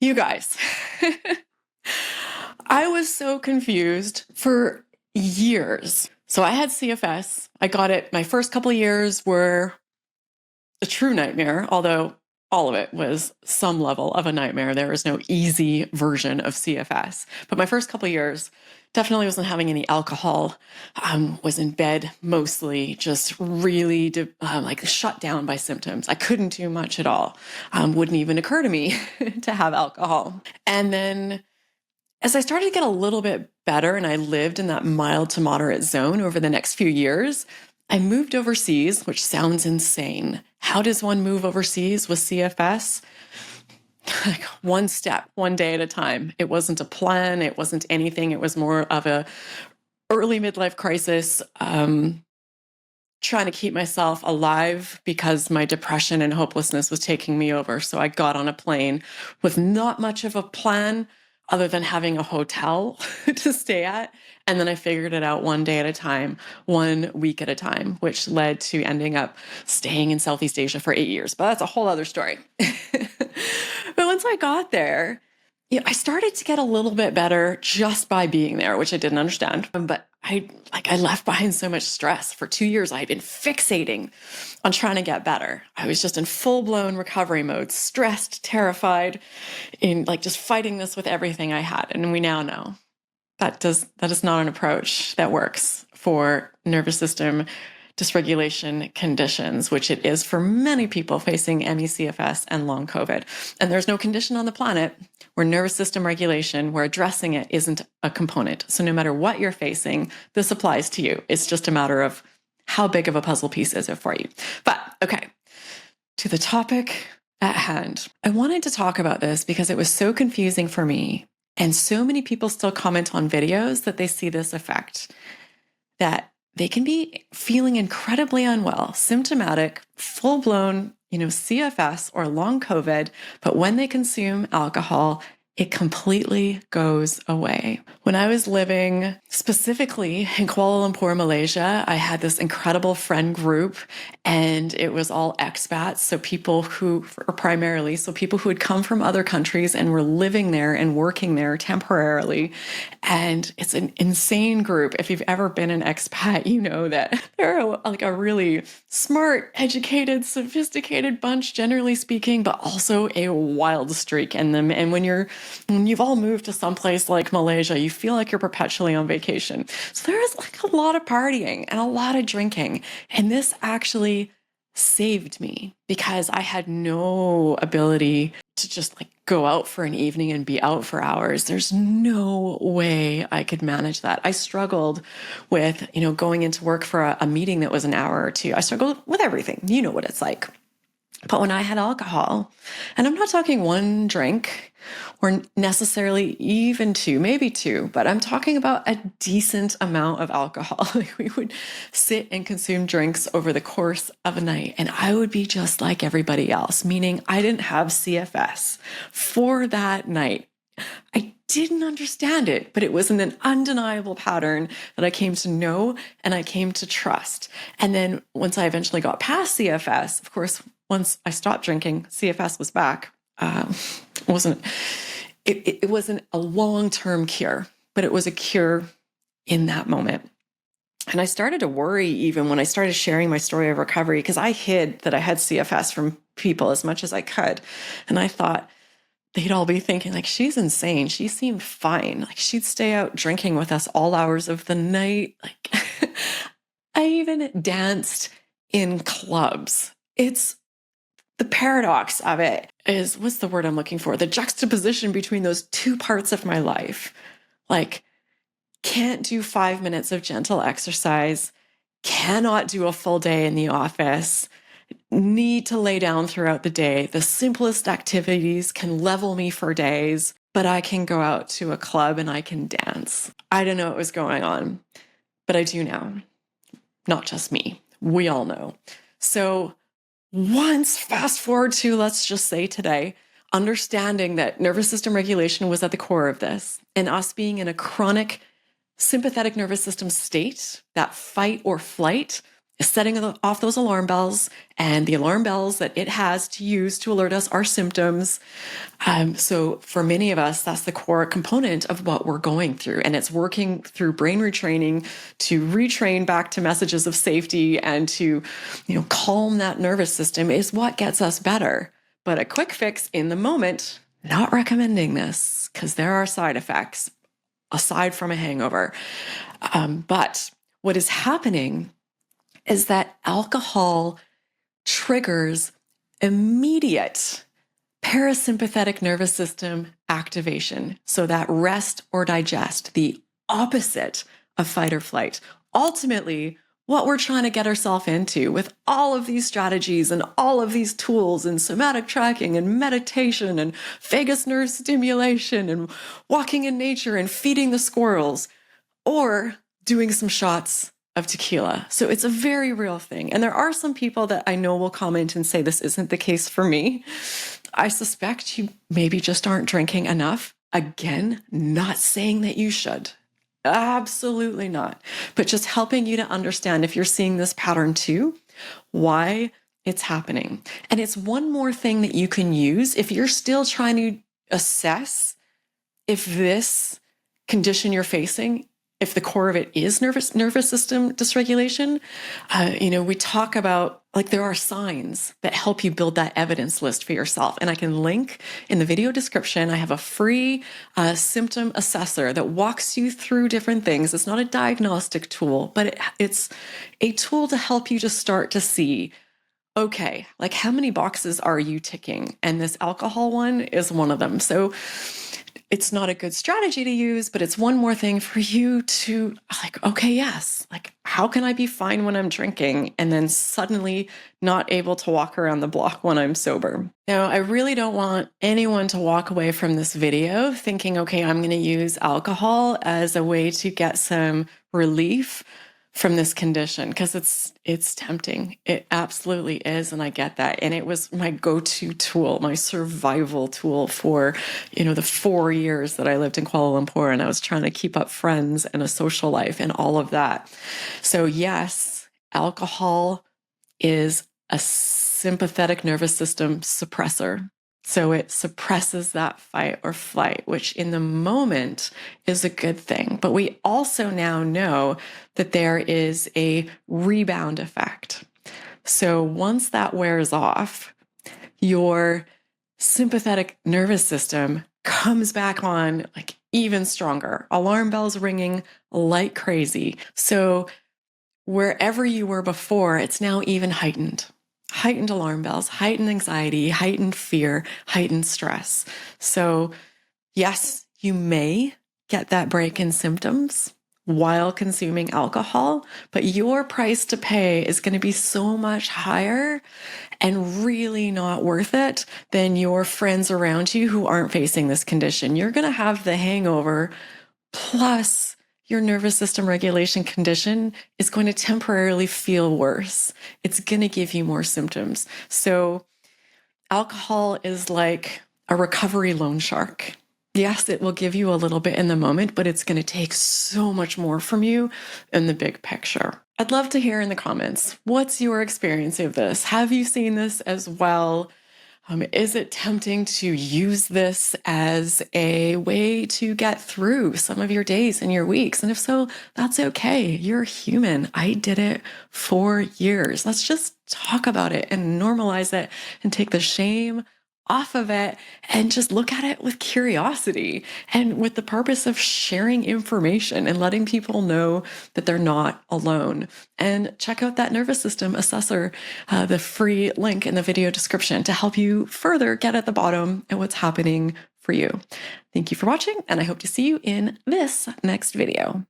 You guys, I was so confused for years. So I had CFS. I got it. My first couple of years were a true nightmare, although all of it was some level of a nightmare. There was no easy version of CFS. But my first couple of years definitely wasn't having any alcohol. Was in bed mostly, just really like shut down by symptoms. I couldn't do much at all. Wouldn't even occur to me to have alcohol. And then as I started to get a little bit better and I lived in that mild to moderate zone over the next few years, I moved overseas, which sounds insane. How does one move overseas with CFS? Like one step, one day at a time. It wasn't a plan. It wasn't anything. It was more of a early midlife crisis, trying to keep myself alive because my depression and hopelessness was taking me over. So I got on a plane with not much of a plan other than having a hotel to stay at. And then I figured it out one day at a time, 1 week at a time, which led to ending up staying in Southeast Asia for 8 years. But that's a whole other story. But once I got there, I started to get a little bit better just by being there, which I didn't understand. But I left behind so much stress. For 2 years, I had been fixating on trying to get better. I was just in full-blown recovery mode, stressed, terrified, in just fighting this with everything I had. And we now know that is not an approach that works for nervous system dysregulation conditions, which it is for many people facing ME/CFS and long COVID. And there's no condition on the planet where nervous system regulation, where addressing it isn't a component. So no matter what you're facing, this applies to you. It's just a matter of how big of a puzzle piece is it for you. But okay, to the topic at hand. I wanted to talk about this because it was so confusing for me. And so many people still comment on videos that they see this effect, that they can be feeling incredibly unwell, symptomatic, full-blown, CFS or long COVID, but when they consume alcohol, it completely goes away. When I was living specifically in Kuala Lumpur, Malaysia, I had this incredible friend group, and it was all expats. So people who had come from other countries and were living there and working there temporarily. And it's an insane group. If you've ever been an expat, you know that they're a really smart, educated, sophisticated bunch, generally speaking, but also a wild streak in them. And when you've all moved to someplace like Malaysia, you feel like you're perpetually on vacation. So there is a lot of partying and a lot of drinking. And this actually saved me because I had no ability to just go out for an evening and be out for hours. There's no way I could manage that. I struggled with, going into work for a meeting that was an hour or two. I struggled with everything. You know what it's like. But when I had alcohol, and I'm not talking one drink or necessarily even two, maybe two, but I'm talking about a decent amount of alcohol. We would sit and consume drinks over the course of a night, and I would be just like everybody else, meaning I didn't have CFS for that night. I didn't understand it, but it was an undeniable pattern that I came to know and I came to trust. And then once I eventually got past CFS, of course, once I stopped drinking, CFS was back. It wasn't a long-term cure, but it was a cure in that moment. And I started to worry even when I started sharing my story of recovery, because I hid that I had CFS from people as much as I could. And I thought they'd all be thinking, she's insane. She seemed fine. She'd stay out drinking with us all hours of the night. I even danced in clubs. It's the paradox of it is, what's the word I'm looking for? The juxtaposition between those two parts of my life. Can't do 5 minutes of gentle exercise, cannot do a full day in the office, need to lay down throughout the day. The simplest activities can level me for days, but I can go out to a club and I can dance. I don't know what was going on, but I do now. Not just me. We all know. So once fast forward to, let's just say today, understanding that nervous system regulation was at the core of this, and us being in a chronic sympathetic nervous system state, that fight or flight, setting off those alarm bells, and the alarm bells that it has to use to alert us our symptoms. So for many of us, that's the core component of what we're going through. And it's working through brain retraining to retrain back to messages of safety and to, calm that nervous system is what gets us better. But a quick fix in the moment, not recommending this because there are side effects aside from a hangover. But what is happening is that alcohol triggers immediate parasympathetic nervous system activation. So that rest or digest, the opposite of fight or flight. Ultimately, what we're trying to get ourselves into with all of these strategies and all of these tools and somatic tracking and meditation and vagus nerve stimulation and walking in nature and feeding the squirrels, or doing some shots of tequila. So it's a very real thing. And there are some people that I know will comment and say this isn't the case for me. I suspect you maybe just aren't drinking enough. Again, not saying that you should. Absolutely not. But just helping you to understand, if you're seeing this pattern too, why it's happening. And it's one more thing that you can use if you're still trying to assess if this condition you're facing, if the core of it is nervous system dysregulation. We talk about, there are signs that help you build that evidence list for yourself. And I can link in the video description. I have a free symptom assessor that walks you through different things. It's not a diagnostic tool, but it's a tool to help you to start to see, okay, how many boxes are you ticking? And this alcohol one is one of them. So it's not a good strategy to use, but it's one more thing for you to okay, yes, how can I be fine when I'm drinking and then suddenly not able to walk around the block when I'm sober? Now, I really don't want anyone to walk away from this video thinking, okay, I'm going to use alcohol as a way to get some relief from this condition, because it's tempting. It absolutely is. And I get that. And it was my go-to tool, my survival tool for, the 4 years that I lived in Kuala Lumpur, and I was trying to keep up friends and a social life and all of that. So yes, alcohol is a sympathetic nervous system suppressor. So it suppresses that fight or flight, which in the moment is a good thing. But we also now know that there is a rebound effect. So once that wears off, your sympathetic nervous system comes back on even stronger. Alarm bells ringing like crazy. So wherever you were before, it's now even heightened. Heightened alarm bells, heightened anxiety, heightened fear, heightened stress. So yes, you may get that break in symptoms while consuming alcohol, but your price to pay is going to be so much higher and really not worth it than your friends around you who aren't facing this condition. You're going to have the hangover, plus your nervous system regulation condition is going to temporarily feel worse. It's going to give you more symptoms. So alcohol is like a recovery loan shark. Yes, it will give you a little bit in the moment, but it's going to take so much more from you in the big picture. I'd love to hear in the comments, what's your experience of this? Have you seen this as well? Is it tempting to use this as a way to get through some of your days and your weeks? And if so, that's okay. You're human. I did it for years. Let's just talk about it and normalize it and take the shame off of it and just look at it with curiosity and with the purpose of sharing information and letting people know that they're not alone. And check out that nervous system assessor, the free link in the video description, to help you further get at the bottom and what's happening for you. Thank you for watching, and I hope to see you in this next video.